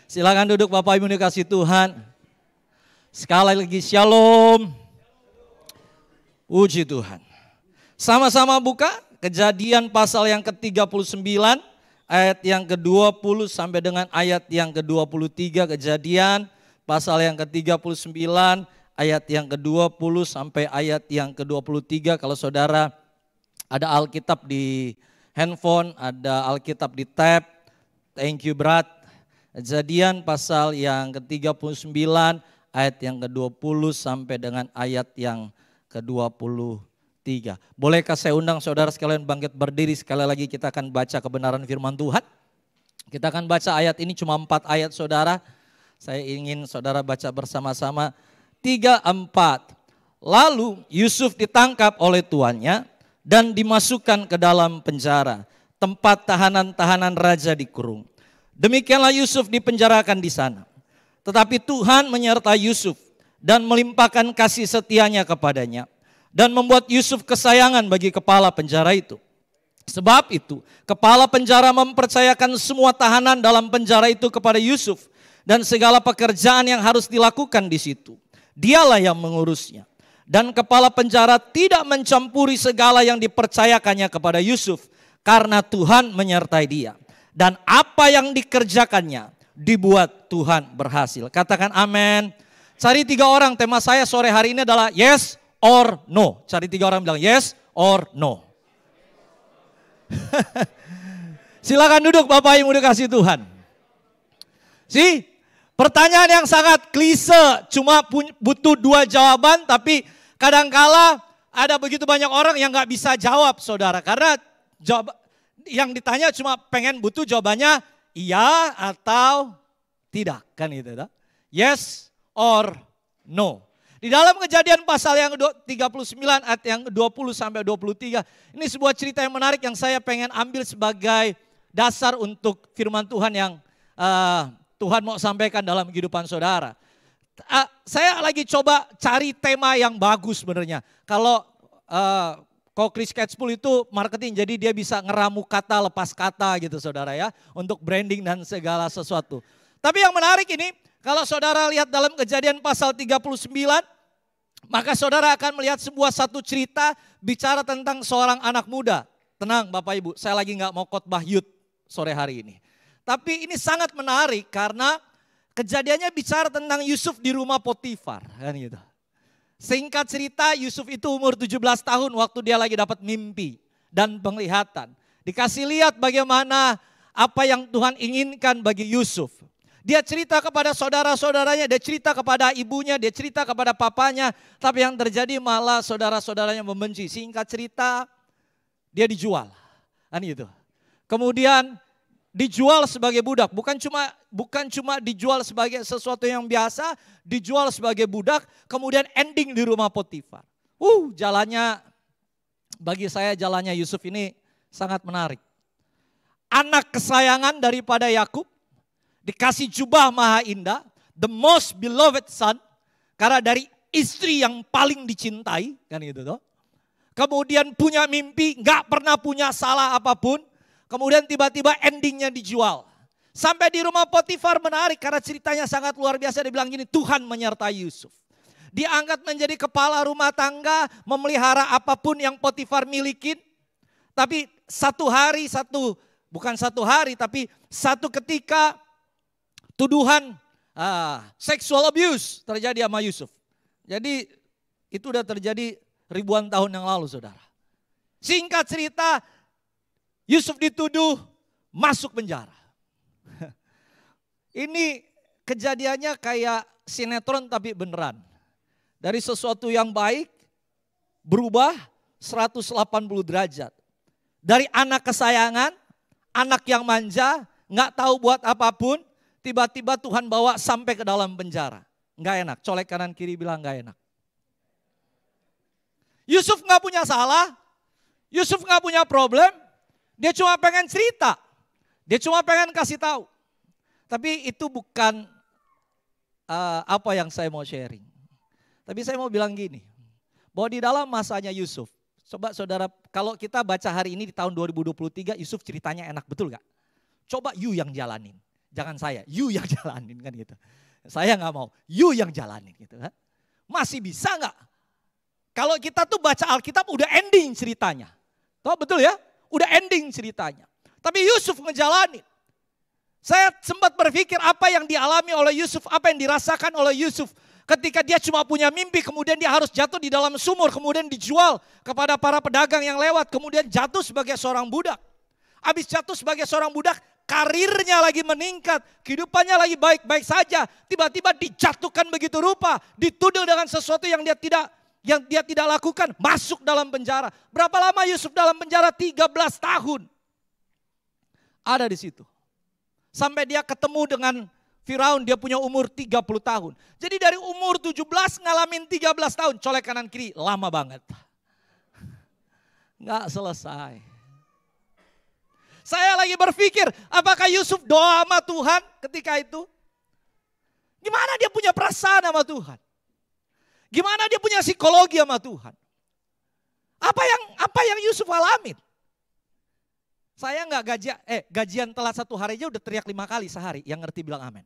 Silakan duduk Bapak Ibu dikasih Tuhan. Sekali lagi shalom. Puji Tuhan. Sama-sama buka Kejadian pasal yang ke-39 ayat yang ke-20 sampai dengan ayat yang ke-23. Kejadian pasal yang ke-39 ayat yang ke-20 sampai ayat yang ke-23. Kalau saudara ada Alkitab di handphone, ada Alkitab di tab. Thank you Brad. Kejadian pasal yang ke-39 ayat yang ke-20 sampai dengan ayat yang ke-23. Bolehkah saya undang saudara sekalian bangkit berdiri, sekali lagi kita akan baca kebenaran firman Tuhan. Kita akan baca ayat ini cuma 4 ayat saudara. Saya ingin saudara baca bersama-sama. 3, 4. Lalu Yusuf ditangkap oleh tuannya dan dimasukkan ke dalam penjara, tempat tahanan-tahanan raja dikurung. Demikianlah Yusuf dipenjarakan di sana. Tetapi Tuhan menyertai Yusuf dan melimpahkan kasih setianya kepadanya, dan membuat Yusuf kesayangan bagi kepala penjara itu. Sebab itu, kepala penjara mempercayakan semua tahanan dalam penjara itu kepada Yusuf dan segala pekerjaan yang harus dilakukan di situ. Dialah yang mengurusnya. Dan kepala penjara tidak mencampuri segala yang dipercayakannya kepada Yusuf karena Tuhan menyertai dia. Dan apa yang dikerjakannya dibuat Tuhan berhasil. Katakan amin. Cari 3 orang, tema saya sore hari ini adalah yes or no. Cari 3 orang bilang yes or no. Silakan duduk Bapak Ibu dikasih Tuhan. Pertanyaan yang sangat klise, cuma butuh 2 jawaban, tapi kadangkala ada begitu banyak orang yang gak bisa jawab saudara. Karena yang ditanya cuma butuh jawabannya iya atau tidak, kan gitu. Yes or no. Di dalam Kejadian pasal yang 39 ayat yang 20 sampai 23, ini sebuah cerita yang menarik yang saya pengen ambil sebagai dasar untuk firman Tuhan yang Tuhan mau sampaikan dalam kehidupan saudara. Saya lagi coba cari tema yang bagus sebenarnya. Kalau Chris Catchpool itu marketing, jadi dia bisa ngeramu kata lepas kata gitu saudara ya, untuk branding dan segala sesuatu. Tapi yang menarik ini, kalau saudara lihat dalam Kejadian pasal 39, maka saudara akan melihat satu cerita bicara tentang seorang anak muda. Tenang Bapak Ibu, saya lagi gak mau khotbah youth sore hari ini. Tapi ini sangat menarik karena kejadiannya bicara tentang Yusuf di rumah Potifar. Kan gitu. Singkat cerita, Yusuf itu umur 17 tahun waktu dia lagi dapat mimpi dan penglihatan. Dikasih lihat bagaimana apa yang Tuhan inginkan bagi Yusuf. Dia cerita kepada saudara-saudaranya, dia cerita kepada ibunya, dia cerita kepada papanya. Tapi yang terjadi malah saudara-saudaranya membenci. Singkat cerita, dia dijual. Kan gitu. Kemudian dijual sebagai budak. Bukan cuma dijual sebagai sesuatu yang biasa, dijual sebagai budak. Kemudian ending di rumah Potifar. Jalannya, bagi saya jalannya Yusuf ini sangat menarik. Anak kesayangan daripada Yakub. Dikasih jubah maha indah, the most beloved son, karena dari istri yang paling dicintai, kan gitu toh. Kemudian punya mimpi, gak pernah punya salah apapun, kemudian tiba-tiba endingnya dijual. Sampai di rumah Potifar menarik karena ceritanya sangat luar biasa, dia bilang gini, Tuhan menyertai Yusuf. Diangkat menjadi kepala rumah tangga, memelihara apapun yang Potifar milikin. Tapi bukan satu hari, tapi satu ketika tuduhan sexual abuse terjadi sama Yusuf. Jadi itu udah terjadi ribuan tahun yang lalu saudara. Singkat cerita, Yusuf dituduh masuk penjara. Ini kejadiannya kayak sinetron tapi beneran. Dari sesuatu yang baik berubah 180 derajat. Dari anak kesayangan, anak yang manja, gak tahu buat apapun, tiba-tiba Tuhan bawa sampai ke dalam penjara. Nggak enak, colek kanan kiri bilang nggak enak. Yusuf nggak punya salah, Yusuf nggak punya problem, dia cuma pengen cerita, dia cuma pengen kasih tahu. Tapi itu bukan apa yang saya mau sharing. Tapi saya mau bilang gini, bahwa di dalam masanya Yusuf, coba saudara, kalau kita baca hari ini di tahun 2023, Yusuf ceritanya enak, betul gak? Coba you yang jalanin. Jangan saya, you yang jalanin kan gitu. Saya nggak mau, you yang jalanin gitu kan. Masih bisa nggak? Kalau kita tuh baca Alkitab udah ending ceritanya. Tahu betul ya? Udah ending ceritanya. Tapi Yusuf ngejalanin. Saya sempat berpikir apa yang dialami oleh Yusuf, apa yang dirasakan oleh Yusuf. Ketika dia cuma punya mimpi, kemudian dia harus jatuh di dalam sumur, kemudian dijual kepada para pedagang yang lewat, kemudian jatuh sebagai seorang budak. Habis jatuh sebagai seorang budak, karirnya lagi meningkat, kehidupannya lagi baik-baik saja. Tiba-tiba dijatuhkan begitu rupa, dituduh dengan sesuatu yang dia tidak lakukan, masuk dalam penjara. Berapa lama Yusuf dalam penjara? 13 tahun. Ada di situ. Sampai dia ketemu dengan Firaun, dia punya umur 30 tahun. Jadi dari umur 17 ngalamin 13 tahun, colek kanan kiri, lama banget. Nggak selesai. Saya lagi berpikir, apakah Yusuf doa sama Tuhan ketika itu? Gimana dia punya perasaan sama Tuhan? Gimana dia punya psikologi sama Tuhan? Apa yang Yusuf alamin? Saya nggak gajian telat 1 hari aja udah teriak 5 kali sehari. Yang ngerti bilang amin.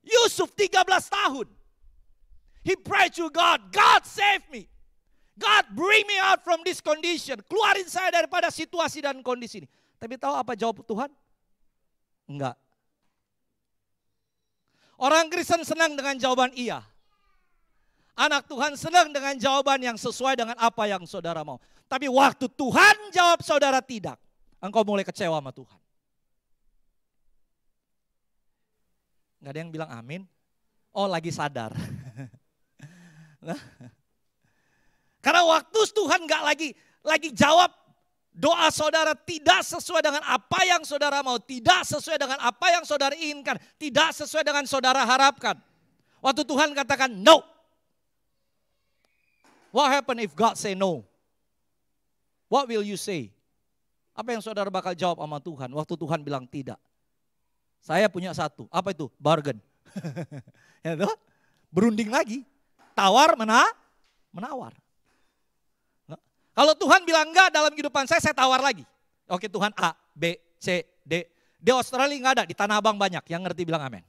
Yusuf 13 tahun. He prayed to God, God save me. God bring me out from this condition. Keluarin saya daripada situasi dan kondisi ini. Tapi tahu apa jawab Tuhan? Enggak. Orang Kristen senang dengan jawaban iya. Anak Tuhan senang dengan jawaban yang sesuai dengan apa yang saudara mau. Tapi waktu Tuhan jawab saudara tidak, engkau mulai kecewa sama Tuhan. Gak ada yang bilang amin. Oh lagi sadar. Karena waktu Tuhan gak lagi jawab doa saudara tidak sesuai dengan apa yang saudara mau. Tidak sesuai dengan apa yang saudara inginkan. Tidak sesuai dengan saudara harapkan. Waktu Tuhan katakan no. What happen if God say no? What will you say? Apa yang saudara bakal jawab sama Tuhan waktu Tuhan bilang tidak? Saya punya satu, apa itu? Bargain. Ya, berunding lagi, tawar menawar. Kalau Tuhan bilang enggak dalam kehidupan saya tawar lagi. Oke Tuhan A, B, C, D. Di Australia enggak ada, di Tanah Abang banyak, yang ngerti bilang amin.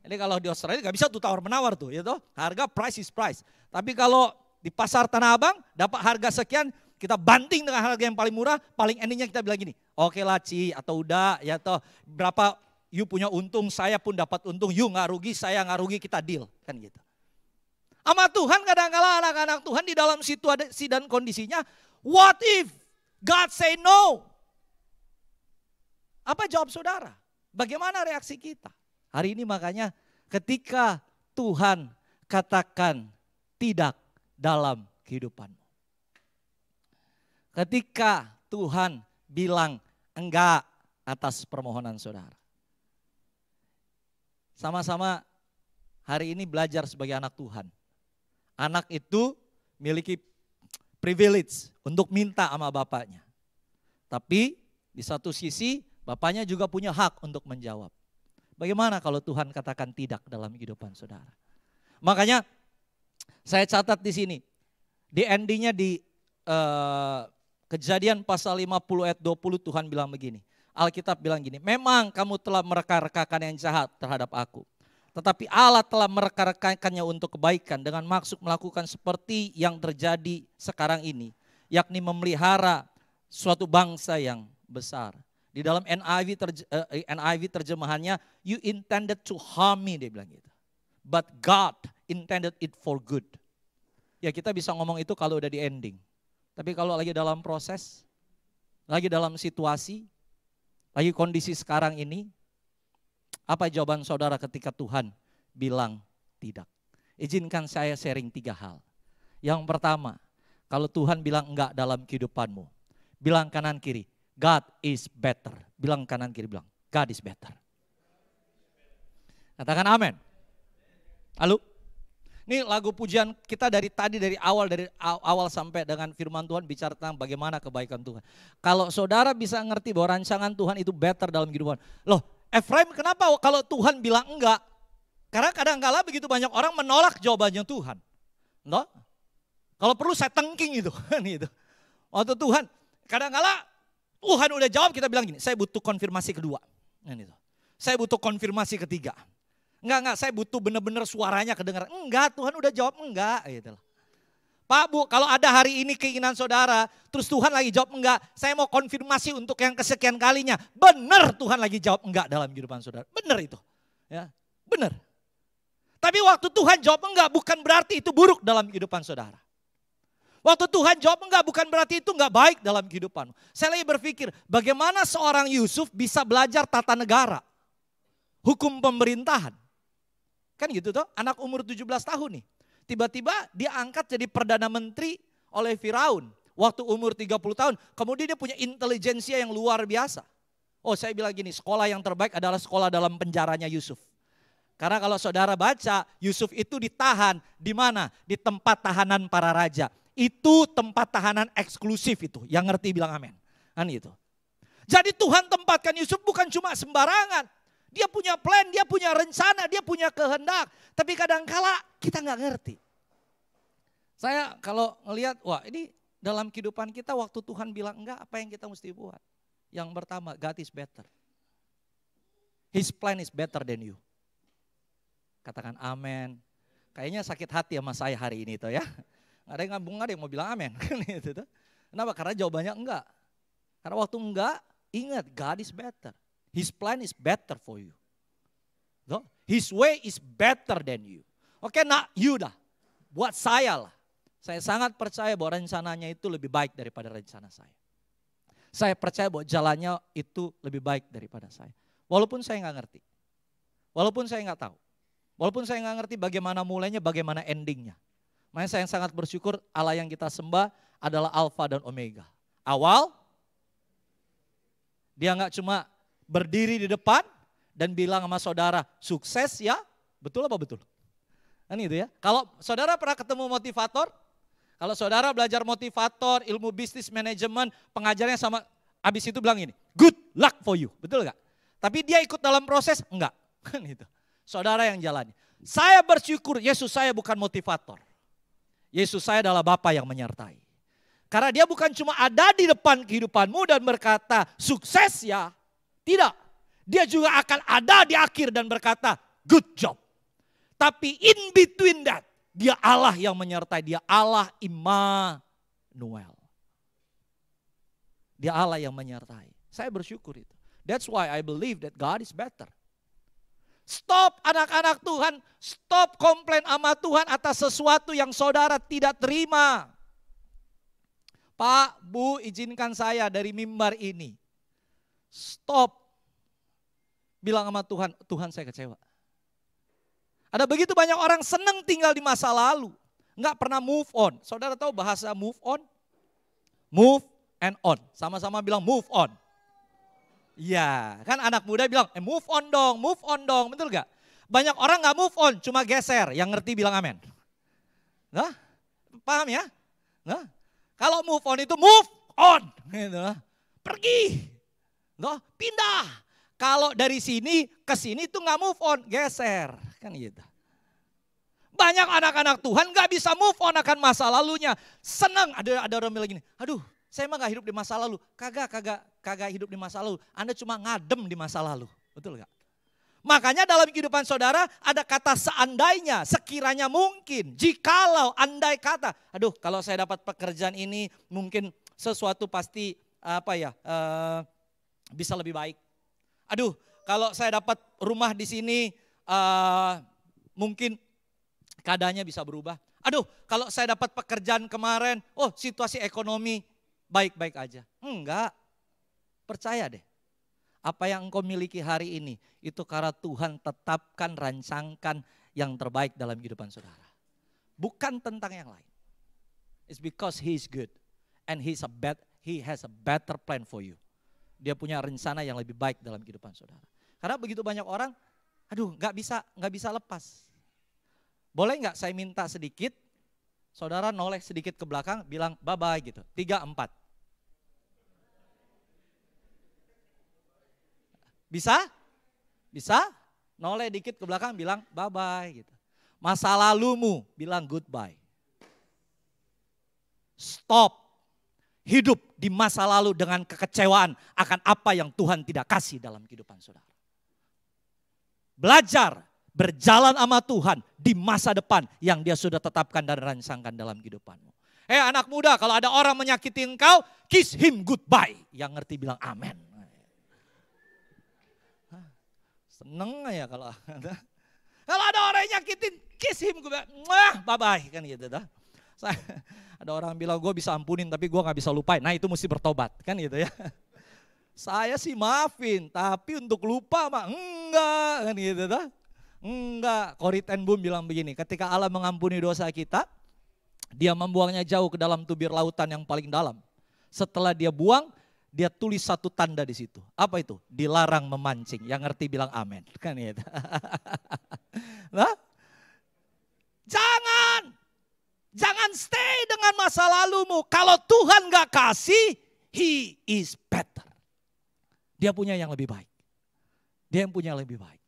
Jadi kalau di Australia enggak bisa tuh tawar menawar tuh, ya toh. Harga price is price. Tapi kalau di pasar Tanah Abang dapat harga sekian, kita banting dengan harga yang paling murah, paling endingnya kita bilang gini, oke lah Ci atau udah ya toh berapa you punya untung, saya pun dapat untung, you nggak rugi, saya nggak rugi, kita deal kan gitu. Sama Tuhan kadang-kala anak-anak Tuhan di dalam situasi dan kondisinya, what if God say no? Apa jawab saudara? Bagaimana reaksi kita? Hari ini makanya ketika Tuhan katakan tidak dalam kehidupanmu. Ketika Tuhan bilang enggak atas permohonan saudara. Sama-sama hari ini belajar sebagai anak Tuhan. Anak itu memiliki privilege untuk minta sama bapaknya. Tapi di satu sisi bapaknya juga punya hak untuk menjawab. Bagaimana kalau Tuhan katakan tidak dalam kehidupan saudara? Makanya saya catat di sini. Di endingnya di Kejadian pasal 50 ayat 20 Tuhan bilang begini. Alkitab bilang gini, memang kamu telah mereka-rekakan yang jahat terhadap aku. Tetapi Allah telah mereka-rekakannya untuk kebaikan dengan maksud melakukan seperti yang terjadi sekarang ini. Yakni memelihara suatu bangsa yang besar. Di dalam NIV terjemahannya, you intended to harm me, dia bilang gitu. But God intended it for good. Ya kita bisa ngomong itu kalau udah di ending. Tapi kalau lagi dalam proses, lagi dalam situasi, lagi kondisi sekarang ini, apa jawaban saudara ketika Tuhan bilang tidak? Izinkan saya sharing 3 hal. Yang pertama, kalau Tuhan bilang enggak dalam kehidupanmu, bilang kanan kiri, God is better. Bilang kanan kiri, bilang God is better. Katakan amin. Halo? Ini lagu pujian kita dari awal sampai dengan firman Tuhan bicara tentang bagaimana kebaikan Tuhan. Kalau saudara bisa ngerti bahwa rancangan Tuhan itu better dalam kehidupan. Loh, Efraim kenapa kalau Tuhan bilang enggak? Karena kadang-kala begitu banyak orang menolak jawabannya Tuhan. No? Kalau perlu saya tengking itu. Waktu Tuhan, kadang-kala Tuhan udah jawab kita bilang gini, saya butuh konfirmasi kedua. saya butuh konfirmasi ketiga. Enggak, saya butuh benar-benar suaranya kedengaran. Enggak, Tuhan udah jawab enggak. Gitu. Pak, Bu, kalau ada hari ini keinginan saudara, terus Tuhan lagi jawab enggak, saya mau konfirmasi untuk yang kesekian kalinya. Benar Tuhan lagi jawab enggak dalam kehidupan saudara. Benar itu. Ya, benar. Tapi waktu Tuhan jawab enggak bukan berarti itu buruk dalam kehidupan saudara. Waktu Tuhan jawab enggak bukan berarti itu enggak baik dalam kehidupan. Saya lagi berpikir bagaimana seorang Yusuf bisa belajar tata negara. Hukum pemerintahan. Kan gitu toh, anak umur 17 tahun nih. Tiba-tiba dia angkat jadi Perdana Menteri oleh Firaun. Waktu umur 30 tahun, kemudian dia punya intelijensia yang luar biasa. Oh, saya bilang gini, sekolah yang terbaik adalah sekolah dalam penjaranya Yusuf. Karena kalau saudara baca, Yusuf itu ditahan di mana? Di tempat tahanan para raja. Itu tempat tahanan eksklusif itu. Yang ngerti bilang amin. Kan itu. Jadi Tuhan tempatkan Yusuf bukan cuma sembarangan. Dia punya plan, dia punya rencana, dia punya kehendak. Tapi kadangkala kita nggak ngerti. Saya kalau ngelihat, wah ini dalam kehidupan kita waktu Tuhan bilang enggak, apa yang kita mesti buat? Yang pertama, God is better. His plan is better than you. Katakan amin. Kayaknya sakit hati sama saya hari ini tuh ya. Nggak ada yang mau bilang amin. Kenapa? Karena jawabannya enggak. Karena waktu enggak, ingat God is better. His plan is better for you. His way is better than you. Oke, not you dah. Buat saya lah. Saya sangat percaya bahwa rencananya itu lebih baik daripada rencana saya. Saya percaya bahwa jalannya itu lebih baik daripada saya. Walaupun saya nggak ngerti. Walaupun saya nggak tahu. Walaupun saya nggak ngerti bagaimana mulainya, bagaimana endingnya. Makanya saya sangat bersyukur Allah yang kita sembah adalah Alfa dan Omega. Awal, dia nggak cuma berdiri di depan dan bilang sama saudara, sukses ya, betul apa betul? Kan itu ya. Kalau saudara pernah ketemu motivator, kalau saudara belajar motivator, ilmu bisnis manajemen, pengajarnya sama, habis itu bilang ini, good luck for you, betul nggak? Tapi dia ikut dalam proses, enggak. Kan itu. Saudara yang jalani. Saya bersyukur Yesus saya bukan motivator. Yesus saya adalah Bapa yang menyertai. Karena dia bukan cuma ada di depan kehidupanmu dan berkata sukses ya. Tidak. Dia juga akan ada di akhir dan berkata good job. Tapi in between that, dia Allah yang menyertai. Dia Allah Immanuel. Dia Allah yang menyertai. Saya bersyukur itu. That's why I believe that God is better. Stop anak-anak Tuhan, stop komplain sama Tuhan atas sesuatu yang saudara tidak terima. Pak, Bu, izinkan saya dari mimbar ini. Stop. Bilang sama Tuhan, Tuhan saya kecewa. Ada begitu banyak orang senang tinggal di masa lalu. Enggak pernah move on. Saudara tahu bahasa move on? Move and on. Sama-sama bilang move on. Iya, kan anak muda bilang, move on dong, betul gak? Banyak orang gak move on, cuma geser, yang ngerti bilang amin. Nah, paham ya? Nah, kalau move on itu move on, gitu. Pergi, nah, pindah. Kalau dari sini ke sini itu gak move on, geser, kan gitu. Banyak anak-anak Tuhan gak bisa move on akan masa lalunya. Senang, ada orang bilang gini, aduh, saya emang gak hidup di masa lalu. Kagak hidup di masa lalu. Anda cuma ngadem di masa lalu. Betul gak? Makanya dalam kehidupan saudara ada kata seandainya, sekiranya mungkin, jikalau, andai kata. Aduh, kalau saya dapat pekerjaan ini mungkin sesuatu pasti bisa lebih baik. Aduh, kalau saya dapat rumah di sini mungkin keadaannya bisa berubah. Aduh, kalau saya dapat pekerjaan kemarin, situasi ekonomi baik-baik aja. Enggak, percaya deh. Apa yang engkau miliki hari ini, itu karena Tuhan tetapkan, rancangkan yang terbaik dalam kehidupan saudara. Bukan tentang yang lain. It's because He is good. And He has a better plan for you. Dia punya rencana yang lebih baik dalam kehidupan saudara. Karena begitu banyak orang, aduh gak bisa lepas. Boleh gak saya minta sedikit, saudara noleh sedikit ke belakang, bilang bye-bye gitu. 3, 4. Bisa? Bisa? Noleh dikit ke belakang bilang bye-bye gitu. Masa lalumu bilang goodbye. Stop. Hidup di masa lalu dengan kekecewaan akan apa yang Tuhan tidak kasih dalam kehidupan saudara. belajar berjalan sama Tuhan di masa depan yang dia sudah tetapkan dan rancangkan dalam kehidupanmu. Anak muda, kalau ada orang menyakiti engkau, kiss him goodbye. Yang ngerti bilang amen. Seneng ya kalau ada orang yang nyakitin, kiss him goodbye. Bye-bye kan gitu. Ada orang bilang gue bisa ampunin tapi gue gak bisa lupain. Nah itu mesti bertobat kan gitu ya. Saya sih maafin, tapi untuk lupa mah enggak kan gitu. Enggak, Corrie ten Boom bilang begini, ketika Allah mengampuni dosa kita, dia membuangnya jauh ke dalam tubir lautan yang paling dalam. Setelah dia buang, dia tulis satu tanda di situ. Apa itu? Dilarang memancing. Yang ngerti bilang amin. Kan gitu. Nah, jangan stay dengan masa lalumu. Kalau Tuhan gak kasih, He is better. Dia punya yang lebih baik. Dia yang punya yang lebih baik.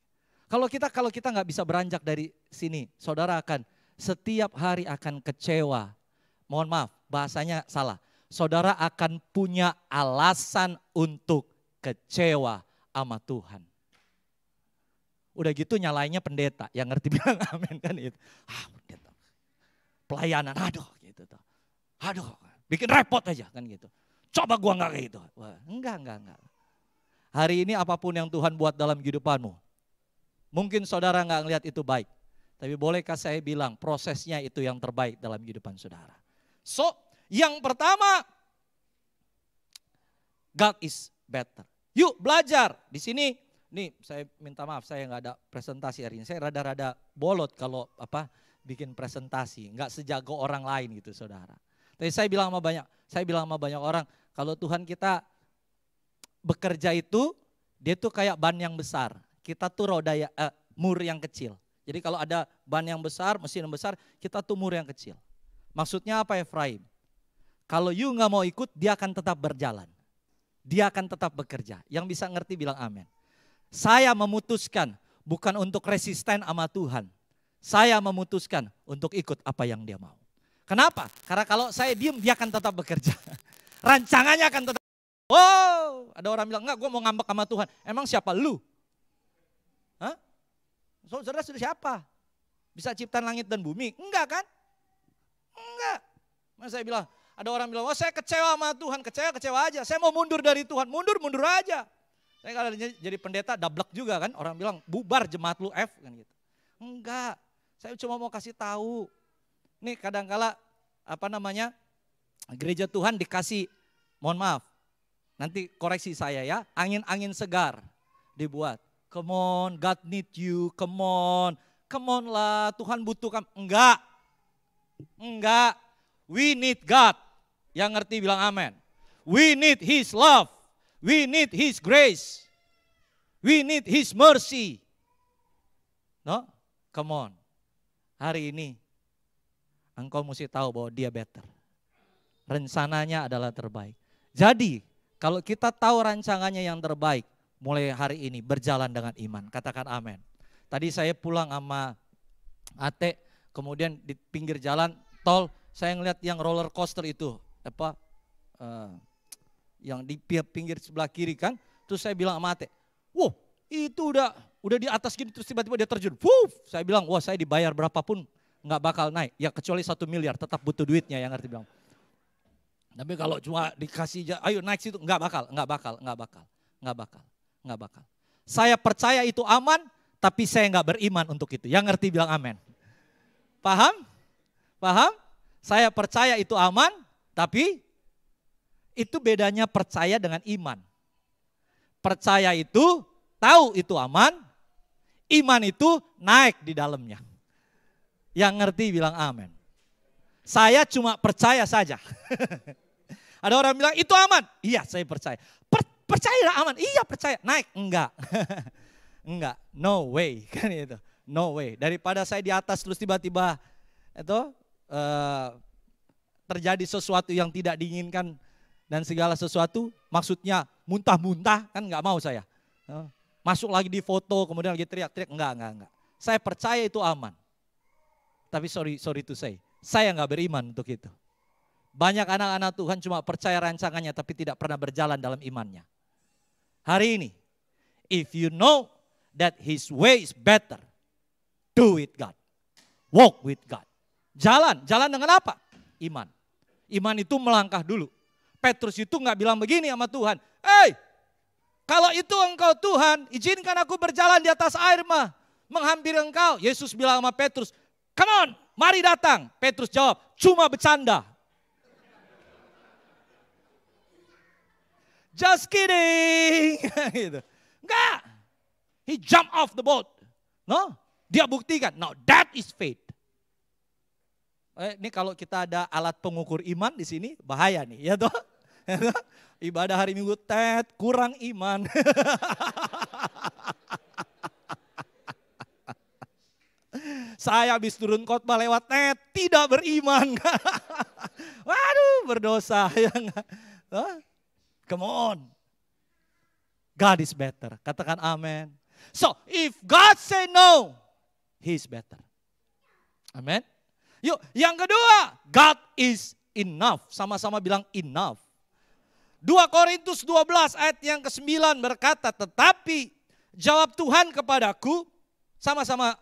Kalau kita nggak bisa beranjak dari sini, saudara akan setiap hari akan kecewa. Mohon maaf, bahasanya salah. Saudara akan punya alasan untuk kecewa sama Tuhan. Udah gitu nyalainnya pendeta, yang ngerti bilang amin kan itu. Pendeta. Pelayanan, aduh gitu. Aduh, bikin repot aja kan gitu. Coba gua nggak kayak gitu. Wah, enggak. Hari ini apapun yang Tuhan buat dalam kehidupanmu, mungkin saudara nggak ngelihat itu baik. Tapi bolehkah saya bilang prosesnya itu yang terbaik dalam kehidupan saudara. So, yang pertama, God is better. Yuk belajar. Di sini, nih saya minta maaf saya nggak ada presentasi hari ini. Saya rada-rada bolot kalau bikin presentasi. Nggak sejago orang lain gitu saudara. Tapi saya bilang sama banyak orang, kalau Tuhan kita bekerja itu, dia tuh kayak ban yang besar. Kita tuh mur yang kecil. Jadi kalau ada ban yang besar, mesin yang besar, kita tuh mur yang kecil. Maksudnya apa Efraim? Kalau you gak mau ikut, dia akan tetap berjalan. Dia akan tetap bekerja. Yang bisa ngerti bilang amin. Saya memutuskan bukan untuk resisten sama Tuhan. Saya memutuskan untuk ikut apa yang dia mau. Kenapa? Karena kalau saya diem, dia akan tetap bekerja. Rancangannya akan tetap. Wow, ada orang bilang, enggak gue mau ngambek sama Tuhan. Emang siapa lu? Hah? Saudara sudah siapa? Bisa ciptaan langit dan bumi? Enggak kan? Enggak. Masa saya bilang, ada orang bilang, oh saya kecewa sama Tuhan, kecewa aja. Saya mau mundur dari Tuhan, mundur aja. Saya kalau jadi pendeta dablek juga kan. Orang bilang, bubar jemaat lu F kan gitu. Enggak, saya cuma mau kasih tahu. Nih kadangkala gereja Tuhan dikasih, mohon maaf, nanti koreksi saya ya, angin-angin segar dibuat. Come on, God need you, come on lah, Tuhan butuh kamu. Enggak, we need God. Yang ngerti bilang amen. We need His love, we need His grace, we need His mercy. No, come on. Hari ini engkau mesti tahu bahwa dia better. Rencananya adalah terbaik. Jadi kalau kita tahu rancangannya yang terbaik, mulai hari ini berjalan dengan iman. Katakan amin. Tadi saya pulang sama Ate, kemudian di pinggir jalan tol, saya ngeliat yang roller coaster itu. Yang di pinggir sebelah kiri kan. Terus saya bilang sama Ate, wow itu udah di atas gini terus tiba-tiba dia terjun. Saya bilang, wah saya dibayar berapapun nggak bakal naik. Ya kecuali 1 miliar, tetap butuh duitnya yang ngerti bilang. Tapi kalau cuma dikasih, ayo naik situ, nggak bakal. Saya percaya itu aman, tapi saya nggak beriman untuk itu. Yang ngerti bilang amin. Paham? Saya percaya itu aman, tapi itu bedanya percaya dengan iman. Percaya itu, tahu itu aman, iman itu naik di dalamnya. Yang ngerti bilang amin. Saya cuma percaya saja. Ada orang bilang itu aman. Iya saya percaya. Percaya aman. Iya percaya. Naik. Enggak. Enggak. No way. Kan itu. No way. Daripada saya di atas terus tiba-tiba itu terjadi sesuatu yang tidak diinginkan dan segala sesuatu. Maksudnya muntah-muntah kan enggak mau saya. Masuk lagi di foto kemudian lagi teriak-teriak. Enggak. Saya percaya itu aman. Tapi sorry to say. Saya enggak beriman untuk itu. Banyak anak-anak Tuhan cuma percaya rancangannya tapi tidak pernah berjalan dalam imannya. Hari ini, if you know that his way is better. Do with God. Walk with God. Jalan dengan apa? Iman. Iman itu melangkah dulu. Petrus itu nggak bilang begini sama Tuhan. Hey, kalau itu engkau Tuhan, izinkan aku berjalan di atas air menghampiri engkau. Yesus bilang sama Petrus, come on, mari datang. Petrus jawab, cuma bercanda. Just kidding. Gitu. Enggak. He jump off the boat. No, dia buktikan. No, that is faith. Ini kalau kita ada alat pengukur iman di sini, bahaya nih, ya toh? Ibadah hari Minggu, kurang iman. Saya habis turun khotbah lewat tidak beriman. Waduh, berdosa. Ya enggak? Come on. God is better. Katakan amen. So, if God say no, He is better. Amen. Yuk, yang kedua, God is enough. Sama-sama bilang enough. 2 Korintus 12 ayat yang ke-9 berkata, tetapi jawab Tuhan kepadaku, sama-sama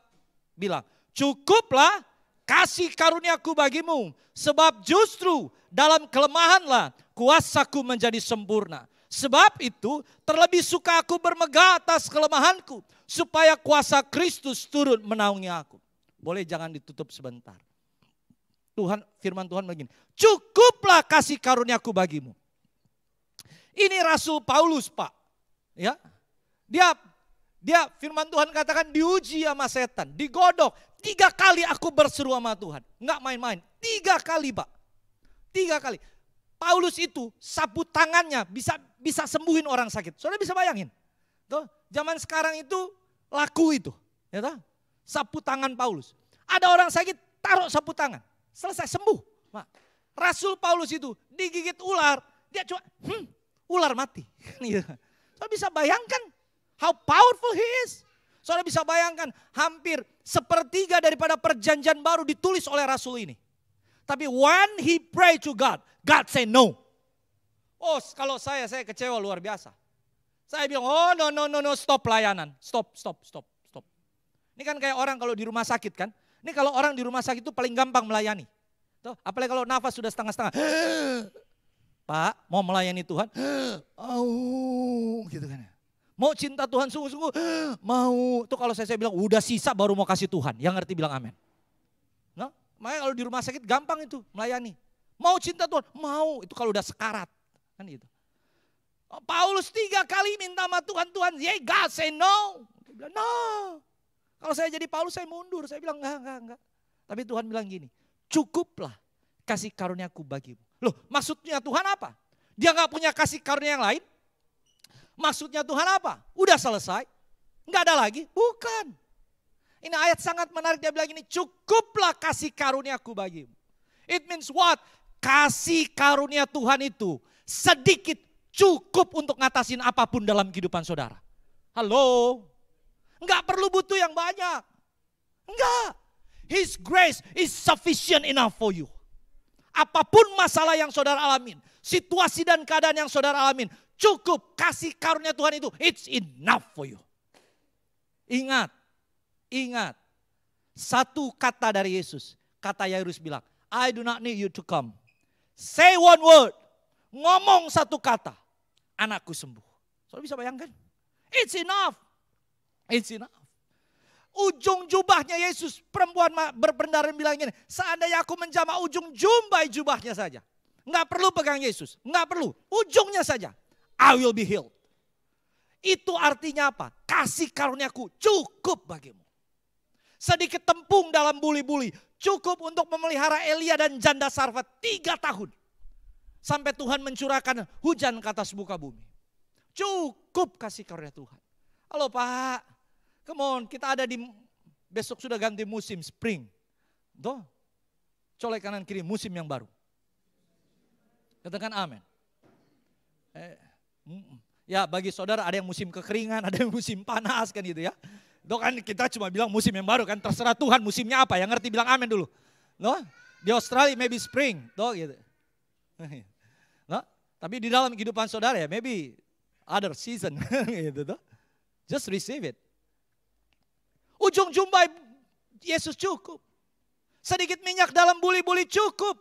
bilang, cukuplah kasih karuniaku bagimu, sebab justru dalam kelemahanlah kuasaku menjadi sempurna. Sebab itu terlebih suka aku bermegah atas kelemahanku, supaya kuasa Kristus turun menaungi aku. Boleh jangan ditutup sebentar. Firman Tuhan begini, cukuplah kasih karuniaku bagimu. Ini Rasul Paulus, Pak. Ya, dia firman Tuhan katakan diuji sama setan, digodok. 3 kali aku berseru sama Tuhan. Enggak main-main, 3 kali, Pak. 3 kali. Paulus itu sapu tangannya bisa sembuhin orang sakit. Saudara bisa bayangin? Tuh, zaman sekarang itu laku itu, ya toh? Sapu tangan Paulus. Ada orang sakit, taruh sapu tangan. Selesai, sembuh. Nah, Rasul Paulus itu digigit ular, dia cuma ular mati. Saudara bisa bayangkan how powerful he is? Saudara bisa bayangkan hampir 1/3 daripada perjanjian baru ditulis oleh Rasul ini. Tapi when he pray to God, God say no. Oh, kalau saya kecewa luar biasa. Saya bilang, oh no, stop pelayanan. Stop. Ini kan kayak orang kalau di rumah sakit kan. Ini kalau orang di rumah sakit itu paling gampang melayani. Tuh, apalagi kalau nafas sudah setengah-setengah. Pak, mau melayani Tuhan? Gitu kan. Mau cinta Tuhan sungguh-sungguh? Mau. Tuh kalau saya bilang, udah sisa baru mau kasih Tuhan. Yang ngerti bilang amin. No? Makanya kalau di rumah sakit gampang itu melayani. Mau cinta Tuhan? Mau. Itu kalau udah sekarat. Kan gitu. Paulus 3 kali minta sama Tuhan, yeah, God say no. Dia bilang, no. Kalau saya jadi Paulus saya mundur. Saya bilang enggak. Tapi Tuhan bilang gini, cukuplah kasih karuniaku bagimu. Loh, maksudnya Tuhan apa? Dia gak punya kasih karunia yang lain? Maksudnya Tuhan apa? Udah selesai? Enggak ada lagi? Bukan. Ini ayat sangat menarik, dia bilang gini, cukuplah kasih karuniaku bagimu. It means what? Kasih karunia Tuhan itu sedikit cukup untuk ngatasin apapun dalam kehidupan saudara. Halo? Enggak perlu butuh yang banyak. Enggak. His grace is sufficient enough for you. Apapun masalah yang saudara alamin, situasi dan keadaan yang saudara alamin, cukup kasih karunia Tuhan itu, it's enough for you. Ingat. Satu kata dari Yesus, kata Yairus bilang, I do not need you to come. Say one word, ngomong satu kata, anakku sembuh. Saudara bisa bayangkan? It's enough. Ujung jubahnya Yesus, perempuan berpendaran bilang gini, seandainya aku menjamah ujung jubahnya saja. Enggak perlu pegang Yesus, enggak perlu, ujungnya saja. I will be healed. Itu artinya apa? Kasih karuniaku cukup bagimu. Sedikit tempung dalam buli-buli, cukup untuk memelihara Elia dan janda Sarfat 3 tahun. Sampai Tuhan mencurahkan hujan ke atas muka bumi. Cukup kasih karunia Tuhan. Halo Pak, come on, kita ada besok sudah ganti musim spring. Tuh, colek kanan kiri musim yang baru. Katakan amin. Ya bagi saudara ada yang musim kekeringan, ada yang musim panas kan gitu ya. Itu kan kita cuma bilang musim yang baru kan, terserah Tuhan musimnya apa, yang ngerti bilang amin dulu. No? Di Australia maybe spring, tuh gitu. No? Tapi di dalam kehidupan saudara ya maybe other season gitu tuh. Just receive it. Ujung jumbai Yesus cukup. Sedikit minyak dalam buli-buli cukup.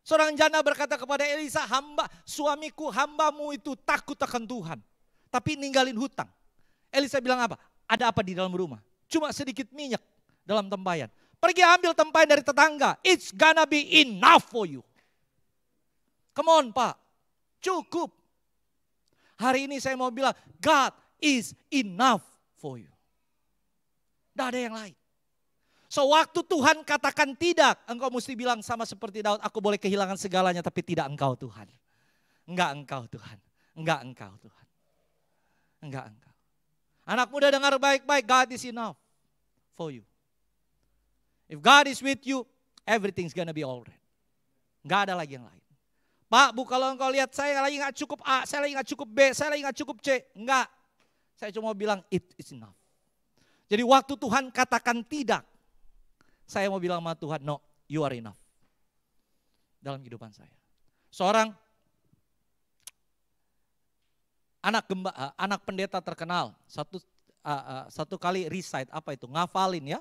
Seorang janda berkata kepada Elisa, suamiku, hambamu itu takut akan Tuhan. Tapi ninggalin hutang. Elisa bilang apa? Ada apa di dalam rumah? Cuma sedikit minyak dalam tempayan. Pergi ambil tempayan dari tetangga. It's gonna be enough for you. Come on Pak, cukup. Hari ini saya mau bilang, God is enough for you. Tidak ada yang lain. So waktu Tuhan katakan tidak, engkau mesti bilang sama seperti Daud, aku boleh kehilangan segalanya tapi tidak engkau Tuhan. Enggak engkau Tuhan. Enggak engkau Tuhan. Enggak engkau. Anak muda dengar baik-baik, God is enough for you. If God is with you, everything's gonna be alright. Enggak ada lagi yang lain. Pak, Bu, kalau engkau lihat saya lagi gak cukup A, saya lagi gak cukup B, saya lagi gak cukup C. Enggak. Saya cuma bilang it is enough. Jadi waktu Tuhan katakan tidak, saya mau bilang sama Tuhan, no, you are enough. Dalam kehidupan saya. Seorang anak pendeta terkenal, satu kali recite, apa itu? Ngafalin ya.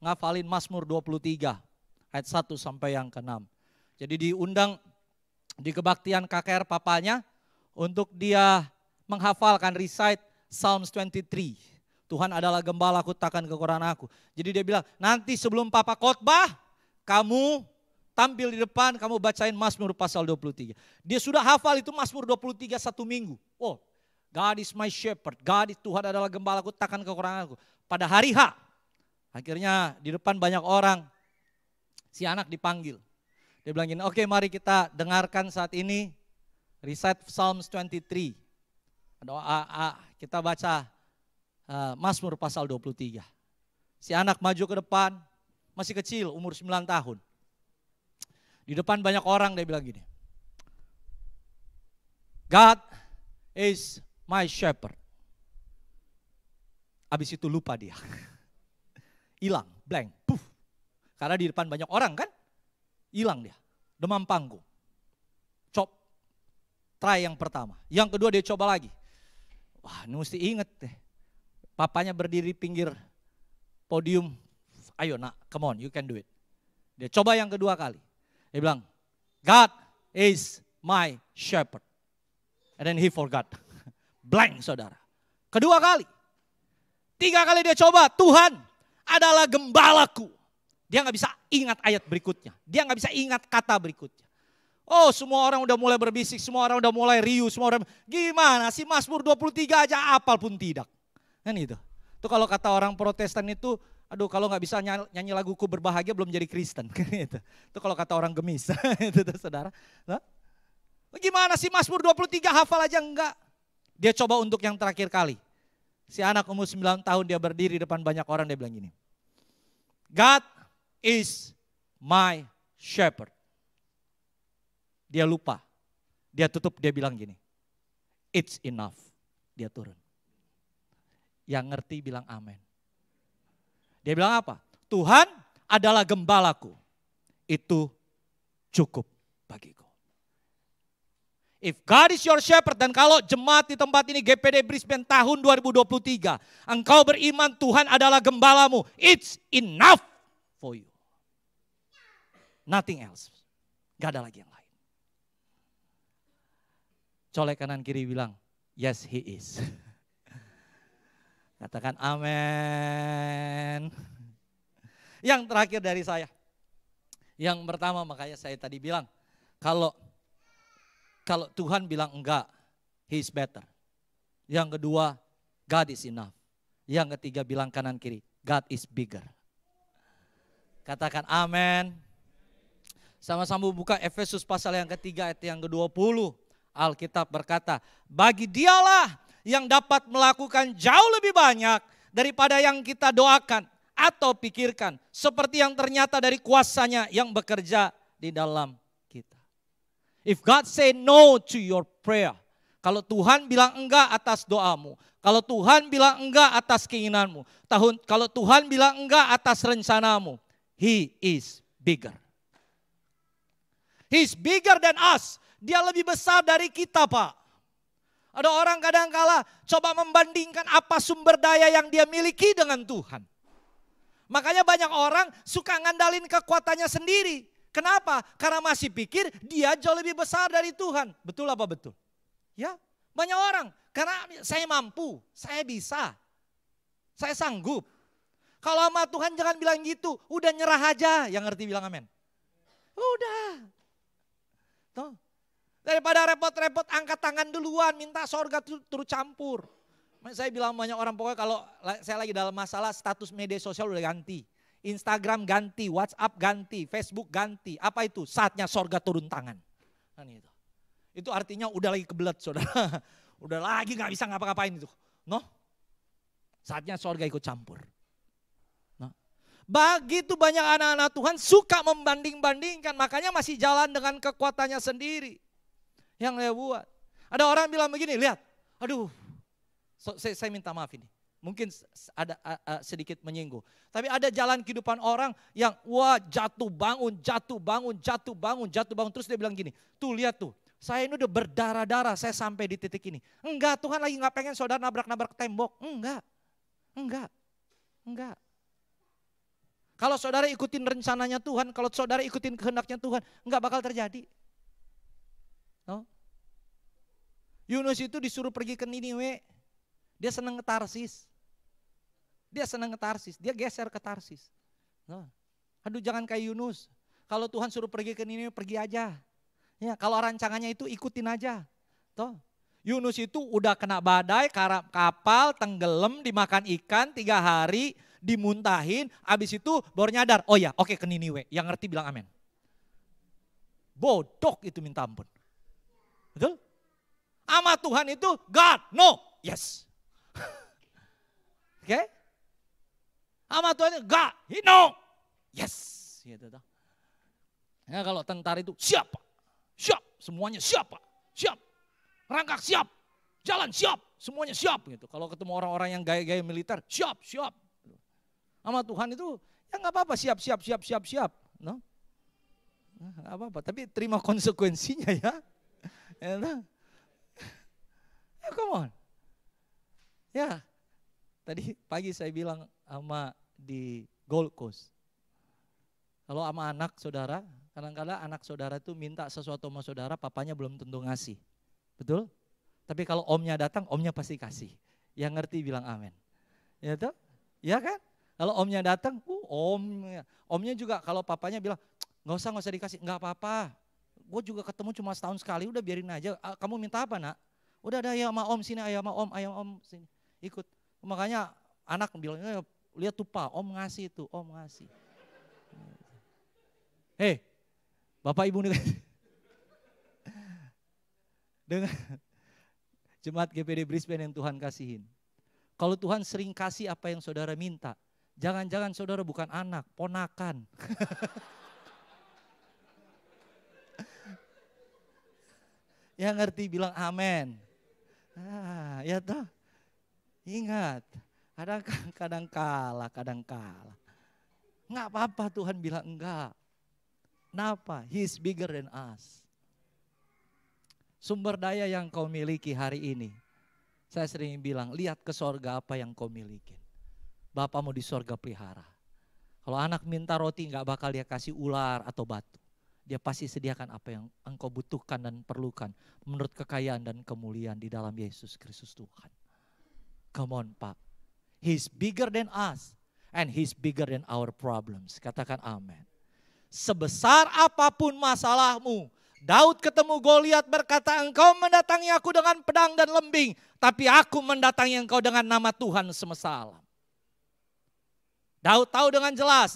Ngafalin Mazmur 23, ayat 1 sampai yang ke-6. Jadi diundang di kebaktian KKR papanya untuk dia menghafalkan recite Psalms 23. Tuhan adalah gembalaku, takkan kekurangan aku. Jadi dia bilang, nanti sebelum Papa khotbah, kamu tampil di depan, kamu bacain Mazmur pasal 23. Dia sudah hafal itu Mazmur 23 1 minggu. Oh, God is my shepherd, Tuhan adalah gembalaku, takkan kekurangan aku. Pada hari H, akhirnya di depan banyak orang, si anak dipanggil. Dia bilang gini, oke mari kita dengarkan saat ini recite Psalms 23. Kita baca Mazmur pasal 23. Si anak maju ke depan, masih kecil, umur 9 tahun. Di depan banyak orang dia bilang gini, God is my shepherd. Habis itu lupa dia. Hilang, blank, puff. Karena di depan banyak orang kan, hilang dia, demam panggung. Try yang pertama, yang kedua dia coba lagi. Wah ini mesti inget deh. Papanya berdiri pinggir podium, ayo nak, come on, you can do it. Dia coba yang kedua kali. Dia bilang, God is my shepherd. And then he forgot. Blank saudara. Kedua kali. 3 kali dia coba, Tuhan adalah gembalaku. Dia gak bisa ingat ayat berikutnya. Dia gak bisa ingat kata berikutnya. Oh semua orang udah mulai berbisik, semua orang udah mulai riuh, semua orang gimana sih Mazmur 23 aja apal pun tidak. Kan itu. Itu kalau kata orang Protestan itu, aduh kalau nggak bisa nyanyi laguku berbahagia belum jadi Kristen. Itu kalau kata orang gemis. Itu saudara. Nah, gimana sih Mazmur 23 hafal aja enggak? Dia coba untuk yang terakhir kali. Si anak umur 9 tahun dia berdiri depan banyak orang dia bilang gini. God is my shepherd. Dia lupa. Dia tutup dia bilang gini. It's enough. Dia turun. Yang ngerti bilang amin. Dia bilang apa? Tuhan adalah gembalaku. Itu cukup bagiku. If God is your shepherd, dan kalau jemaat di tempat ini GPD Brisbane tahun 2023, engkau beriman Tuhan adalah gembalamu, it's enough for you. Nothing else. Gak ada lagi yang lain. Colek kanan kiri bilang, yes he is. Katakan amin. Yang terakhir dari saya. Yang pertama makanya saya tadi bilang, kalau Tuhan bilang enggak, he is better. Yang kedua, God is enough. Yang ketiga bilang kanan kiri, God is bigger. Katakan amin. Sama-sama buka Efesus pasal yang ketiga ayat yang ke-20. Alkitab berkata, bagi dialah yang dapat melakukan jauh lebih banyak daripada yang kita doakan atau pikirkan. Seperti yang ternyata dari kuasanya yang bekerja di dalam kita. If God say no to your prayer, kalau Tuhan bilang enggak atas doamu, kalau Tuhan bilang enggak atas keinginanmu, kalau Tuhan bilang enggak atas rencanamu, He is bigger. He is bigger than us. Dia lebih besar dari kita, Pak. Ada orang kadang-kala coba membandingkan apa sumber daya yang dia miliki dengan Tuhan. Makanya banyak orang suka ngandalin kekuatannya sendiri. Kenapa? Karena masih pikir dia jauh lebih besar dari Tuhan. Betul apa betul? Ya, banyak orang. Karena saya mampu, saya bisa, saya sanggup. Kalau sama Tuhan jangan bilang gitu, udah nyerah aja. Yang ngerti bilang amin. Udah. Tuh. Daripada repot-repot angkat tangan duluan, minta sorga turut campur. Saya bilang banyak orang pokoknya kalau saya lagi dalam masalah status media sosial udah ganti. Instagram ganti, WhatsApp ganti, Facebook ganti. Apa itu? Saatnya sorga turun tangan. Kan itu. Itu artinya udah lagi kebelet saudara. Udah lagi gak bisa ngapa-ngapain itu. No? Saatnya sorga ikut campur. No? Begitu banyak anak-anak Tuhan suka membanding-bandingkan. Makanya masih jalan dengan kekuatannya sendiri. Yang dia buat. Ada orang bilang begini, lihat. Aduh, saya minta maaf ini. Mungkin ada sedikit menyinggung. Tapi ada jalan kehidupan orang yang wah jatuh bangun. Terus dia bilang gini, tuh lihat tuh. Saya ini udah berdarah-darah, saya sampai di titik ini. Enggak, Tuhan lagi gak pengen saudara nabrak-nabrak tembok. Enggak. Kalau saudara ikutin rencananya Tuhan, kalau saudara ikutin kehendaknya Tuhan, enggak bakal terjadi. No? Yunus itu disuruh pergi ke Niniwe. Dia senang ke Tarsis. Dia geser ke Tarsis. No. Aduh jangan kayak Yunus. Kalau Tuhan suruh pergi ke Niniwe, pergi aja. Ya, kalau rancangannya itu ikutin aja. Toh. Yunus itu udah kena badai, kapal tenggelam, dimakan ikan 3 hari, dimuntahin, habis itu baru nyadar, oh ya oke ke Niniwe. Yang ngerti bilang amin. Bodoh itu minta ampun. Betul? Ama Tuhan itu God, no, yes. Oke? Ama Tuhan itu God, he no, yes. Gitu toh. Ya, kalau tentara itu siapa? Siap, semuanya siap. Rangkak siap, jalan siap, semuanya siap gitu. Kalau ketemu orang-orang yang gaya-gaya militer, siap. Sama Tuhan itu ya nggak apa-apa siap. No? Nggak apa-apa, tapi terima konsekuensinya ya. Ya, come on. Ya, tadi pagi saya bilang sama di Gold Coast. Kalau sama anak saudara, kadang-kadang anak saudara itu minta sesuatu sama saudara, papanya belum tentu ngasih. Betul? Tapi kalau omnya datang, omnya pasti kasih. Yang ngerti bilang amin. Ya toh? Ya kan? Kalau omnya datang, omnya juga kalau papanya bilang, nggak usah dikasih, nggak apa-apa. Gue juga ketemu cuma setahun sekali, udah biarin aja. Kamu minta apa nak? Udah ada ayah sama om sini, ayah sama om sini. Ikut. Makanya anak bilang, lihat tuh pak, om ngasih tuh, om ngasih. Hei, Bapak Ibu nih. Dengan jemaat GPD Brisbane yang Tuhan kasihin. Kalau Tuhan sering kasih apa yang saudara minta, jangan-jangan saudara bukan anak, ponakan. Yang ngerti bilang amin. Ya toh. Ingat, kadang kalah. Enggak apa-apa Tuhan bilang enggak. Kenapa? He's bigger than us. Sumber daya yang kau miliki hari ini. Saya sering bilang, lihat ke sorga apa yang kau miliki. Bapamu di sorga pelihara. Kalau anak minta roti enggak bakal dia kasih ular atau batu. Dia pasti sediakan apa yang engkau butuhkan dan perlukan. Menurut kekayaan dan kemuliaan di dalam Yesus Kristus Tuhan. Come on Pak. He's bigger than us. And He's bigger than our problems. Katakan amin. Sebesar apapun masalahmu. Daud ketemu Goliat berkata, engkau mendatangi aku dengan pedang dan lembing. Tapi aku mendatangi engkau dengan nama Tuhan semesta alam. Daud tahu dengan jelas.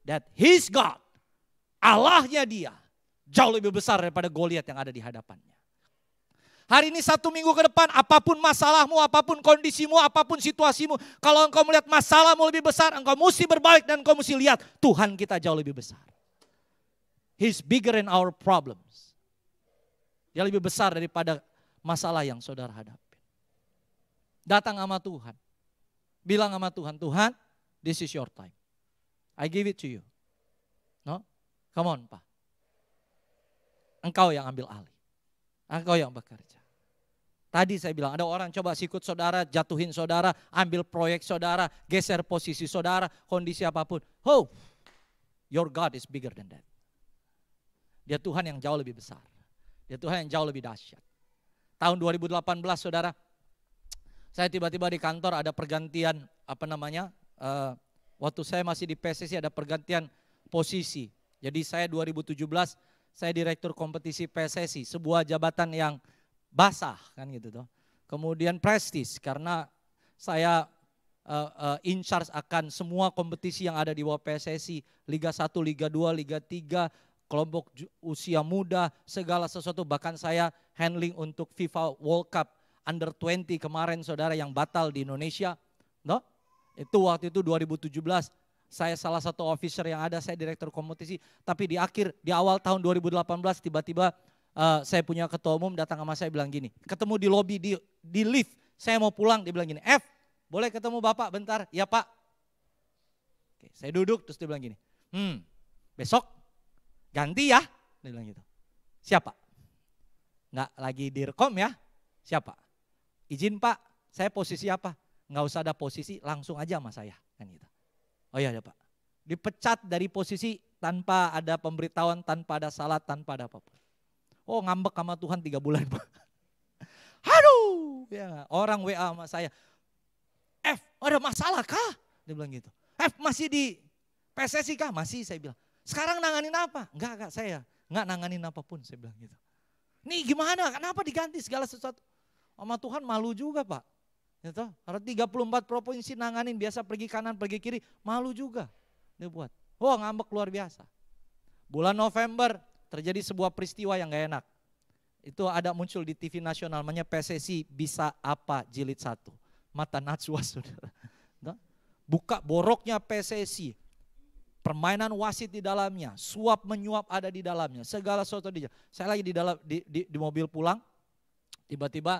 That He's God. Allahnya dia. Jauh lebih besar daripada Goliat yang ada di hadapannya. Hari ini 1 minggu ke depan, apapun masalahmu, apapun kondisimu, apapun situasimu. Kalau engkau melihat masalahmu lebih besar, engkau mesti berbalik dan engkau mesti lihat Tuhan kita jauh lebih besar. He's bigger than our problems. Dia lebih besar daripada masalah yang saudara hadapi. Datang sama Tuhan. Bilang sama Tuhan, Tuhan, this is your time. I give it to you. No? Come on, Pak. Engkau yang ambil alih. Engkau yang bekerja. Tadi saya bilang ada orang coba sikut saudara, jatuhin saudara, ambil proyek saudara, geser posisi saudara, kondisi apapun. Oh, your God is bigger than that. Dia Tuhan yang jauh lebih besar. Dia Tuhan yang jauh lebih dahsyat. Tahun 2018 saudara, saya tiba-tiba di kantor ada pergantian waktu saya masih di PSSI ada pergantian posisi. Jadi saya 2017 saya direktur kompetisi PSSI, sebuah jabatan yang basah kan gitu tuh. Kemudian prestis karena saya in charge akan semua kompetisi yang ada di bawah PSSI, Liga 1, Liga 2, Liga 3, kelompok usia muda, segala sesuatu. Bahkan saya handling untuk FIFA World Cup Under 20 kemarin saudara yang batal di Indonesia. No? Itu waktu itu 2017, saya salah satu officer yang ada, saya direktur kompetisi. Tapi di awal tahun 2018 tiba-tiba saya punya ketua umum datang sama saya bilang gini, ketemu di lobby di lift, saya mau pulang, dia bilang gini, F boleh ketemu Bapak bentar? Ya Pak. Oke, saya duduk terus dia bilang gini, besok ganti ya, dia bilang gitu. Siapa? Nggak lagi direkom ya? Siapa? Izin Pak, saya posisi apa? Nggak usah ada posisi, langsung aja sama saya. Kan gitu. Oh iya ya Pak. Dipecat dari posisi tanpa ada pemberitahuan, tanpa ada salat, tanpa ada apapun. Oh ngambek sama Tuhan 3 bulan Pak. Aduh, ya, orang WA sama saya. F, ada masalah kah? Dia bilang gitu. F, masih di PSSI kah? Masih, saya bilang. Sekarang nanganin apa? Enggak saya. Enggak nanganin apapun, saya bilang gitu. Nih gimana, kenapa diganti segala sesuatu? Sama Tuhan malu juga Pak. Gitu. Karena 34 provinsi nanganin, biasa pergi kanan, pergi kiri, malu juga. Dia buat. Oh ngambek luar biasa. Bulan November, terjadi sebuah peristiwa yang gak enak. Itu ada muncul di TV nasional, namanya PSSI Bisa Apa Jilid 1. Mata Najwa saudara. Buka boroknya PSSI. Permainan wasit di dalamnya, suap menyuap ada di dalamnya, segala sesuatu di. Saya lagi di mobil pulang, tiba-tiba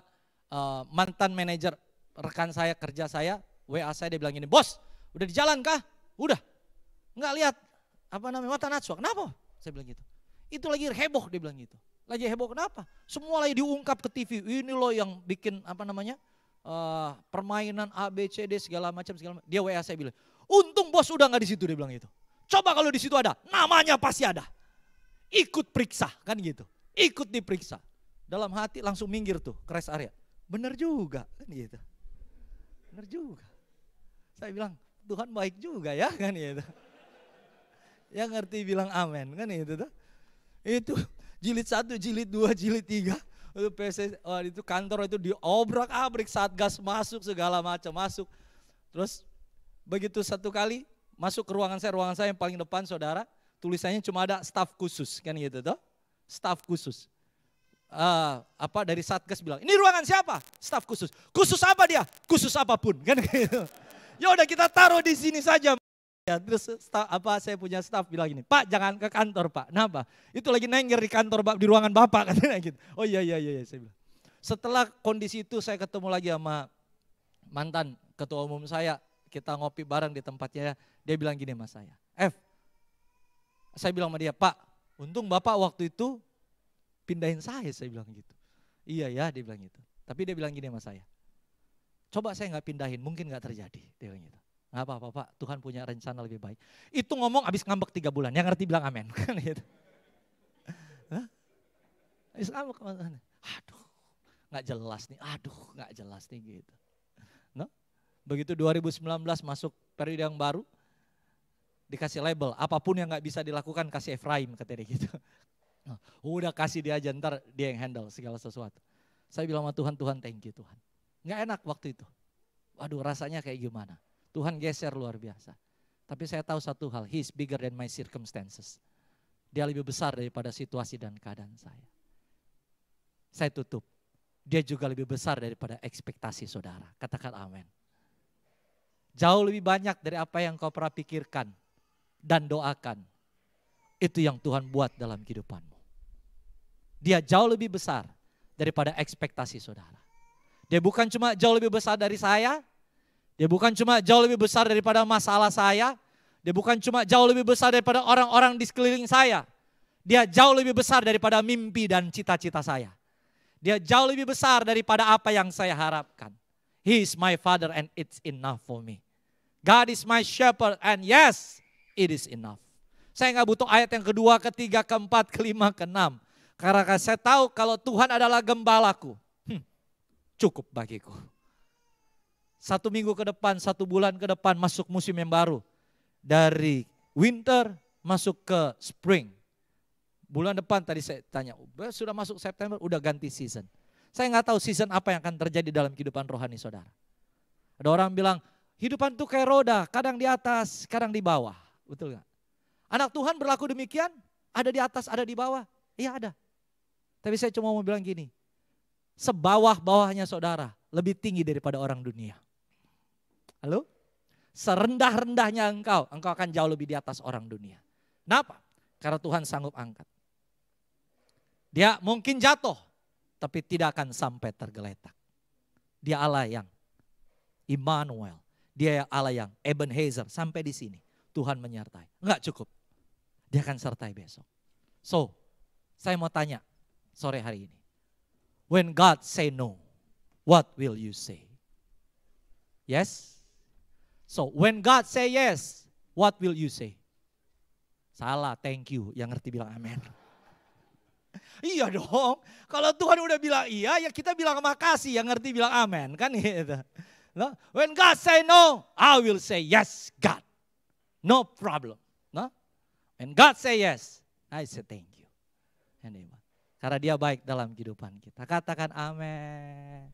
mantan manajer rekan saya, kerja saya, WA saya, dia bilang gini, bos udah di jalan kah? Udah, nggak lihat Mata Najwa, kenapa? Saya bilang gitu. Itu lagi heboh, dia bilang gitu. Lagi heboh kenapa? Semua lagi diungkap ke TV. Ini loh yang bikin permainan A, B, C, D segala macam. Dia WA saya bilang, untung bos udah nggak di situ, dia bilang gitu. Coba kalau di situ ada, namanya pasti ada. Ikut periksa, kan gitu. Ikut diperiksa. Dalam hati langsung minggir tuh ke rest area. Bener juga, kan gitu. Bener juga. Saya bilang, Tuhan baik juga ya, kan gitu. Yang ngerti bilang amin, kan gitu tuh. Itu jilid 1, jilid 2, jilid 3. Itu PSSI, itu kantor itu diobrak-abrik, Satgas masuk, segala macam masuk. Terus begitu satu kali masuk ke ruangan saya yang paling depan saudara, tulisannya cuma ada staf khusus, kan gitu tuh. Staf khusus. Dari Satgas bilang, ini ruangan siapa? Staf khusus. Khusus apa dia? Khusus apapun, kan gitu. Ya udah kita taruh di sini saja. Ya, terus saya punya staf bilang gini, Pak jangan ke kantor Pak. Kenapa? Itu lagi nengger di kantor di ruangan Bapak katanya gitu. Oh iya saya bilang. Setelah kondisi itu saya ketemu lagi sama mantan ketua umum saya, kita ngopi bareng di tempatnya. Dia bilang gini sama saya, saya bilang sama dia, Pak untung Bapak waktu itu pindahin saya bilang gitu. Iya ya, dia bilang gitu. Tapi dia bilang gini sama saya, coba saya nggak pindahin, mungkin nggak terjadi, dia bilang gitu. Nggak apa-apa Pak, Tuhan punya rencana lebih baik. Itu ngomong abis ngambek 3 bulan, yang ngerti bilang amin. Kan gitu. Abis ngambek, aduh nggak jelas nih gitu. No? Begitu 2019 masuk periode yang baru, dikasih label, apapun yang nggak bisa dilakukan kasih Efraim katanya gitu. Udah kasih dia aja, ntar dia yang handle segala sesuatu. Saya bilang sama Tuhan thank you Tuhan. Nggak enak waktu itu. Waduh rasanya kayak gimana. Tuhan geser luar biasa. Tapi saya tahu satu hal, He is bigger than my circumstances. Dia lebih besar daripada situasi dan keadaan saya. Saya tutup. Dia juga lebih besar daripada ekspektasi saudara. Katakan amin. Jauh lebih banyak dari apa yang kau pernah pikirkan dan doakan. Itu yang Tuhan buat dalam kehidupanmu. Dia jauh lebih besar daripada ekspektasi saudara. Dia bukan cuma jauh lebih besar dari saya. Dia bukan cuma jauh lebih besar daripada masalah saya. Dia bukan cuma jauh lebih besar daripada orang-orang di sekeliling saya. Dia jauh lebih besar daripada mimpi dan cita-cita saya. Dia jauh lebih besar daripada apa yang saya harapkan. He is my father and it's enough for me. God is my shepherd and yes, it is enough. Saya nggak butuh ayat yang kedua, ketiga, keempat, kelima, keenam. Karena saya tahu kalau Tuhan adalah gembalaku, cukup bagiku. 1 minggu ke depan, 1 bulan ke depan masuk musim yang baru. Dari winter masuk ke spring. Bulan depan tadi saya tanya, sudah masuk September, udah ganti season. Saya nggak tahu season apa yang akan terjadi dalam kehidupan rohani saudara. Ada orang bilang, hidupan itu kayak roda, kadang di atas, kadang di bawah. Betul nggak? Anak Tuhan berlaku demikian, ada di atas, ada di bawah. Iya ada. Tapi saya cuma mau bilang gini, sebawah-bawahnya saudara lebih tinggi daripada orang dunia. Halo? Serendah-rendahnya engkau akan jauh lebih di atas orang dunia. Kenapa? Karena Tuhan sanggup angkat. Dia mungkin jatuh, tapi tidak akan sampai tergeletak. Dia Allah yang Immanuel. Dia Allah yang Ebenezer. Sampai di sini Tuhan menyertai. Enggak cukup. Dia akan sertai besok. So, saya mau tanya sore hari ini. When God say no, what will you say? Yes? So, when God say yes, what will you say? Salah, thank you. Yang ngerti bilang amin. Iya dong, kalau Tuhan udah bilang iya, ya kita bilang makasih, yang ngerti bilang amin, kan gitu. No? When God say no, I will say yes, God. No problem. No? When God say yes, I say thank you. Karena dia baik dalam kehidupan kita. Katakan amin.